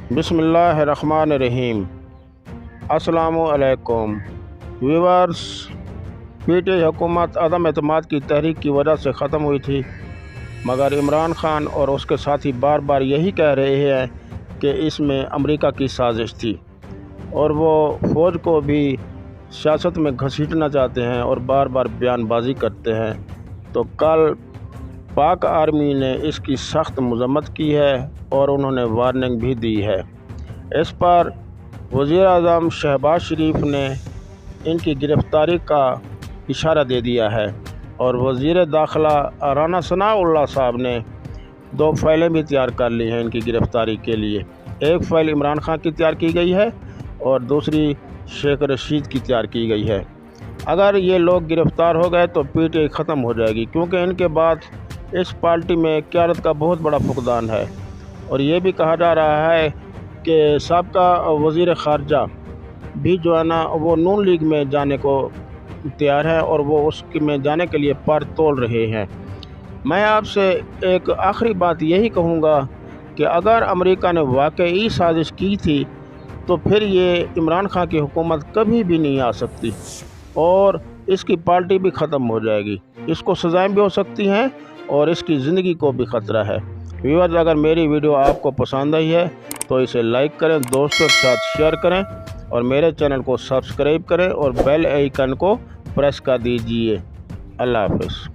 बिस्मिल्लाहिर्रहमानिर्रहीम। अस्सलामुअलैकुम viewers. PTI हुकूमत अदम एतमाद की तहरीक की वजह से ख़त्म हुई थी, मगर इमरान ख़ान और उसके साथी बार बार यही कह रहे हैं कि इसमें अमेरिका की साजिश थी और वो फ़ौज को भी सियासत में घसीटना चाहते हैं और बार बार बयानबाजी करते हैं। तो कल पाक आर्मी ने इसकी सख्त मज़म्मत की है और उन्होंने वार्निंग भी दी है। इस पर वज़ीर-ए-आज़म शहबाज शरीफ ने इनकी गिरफ़्तारी का इशारा दे दिया है और वज़ीर दाखिला राना सनाउल्लाह साहब ने 2 फ़ाइलें भी तैयार कर ली हैं इनकी गिरफ़्तारी के लिए। एक फ़ाइल इमरान ख़ान की तैयार की गई है और दूसरी शेख रशीद की तैयार की गई है। अगर ये लोग गिरफ़्तार हो गए तो पीटीआई ख़त्म हो जाएगी, क्योंकि इनके बाद इस पार्टी में क़यादत का बहुत बड़ा फुक़दान है। और ये भी कहा जा रहा है कि साबका वज़ीर ख़ारजा भी जो है ना वो नून लीग में जाने को तैयार है और वो उसके में जाने के लिए पर तोल रहे हैं। मैं आपसे एक आखिरी बात यही कहूँगा कि अगर अमेरिका ने वाकई साजिश की थी तो फिर ये इमरान ख़ान की हुकूमत कभी भी नहीं आ सकती और इसकी पार्टी भी ख़त्म हो जाएगी। इसको सज़ाएँ भी हो सकती हैं और इसकी ज़िंदगी को भी ख़तरा है। व्यूअर्स, अगर मेरी वीडियो आपको पसंद आई है तो इसे लाइक करें, दोस्तों के साथ शेयर करें और मेरे चैनल को सब्सक्राइब करें और बेल आइकन को प्रेस कर दीजिए। अल्लाह हाफ़िज़।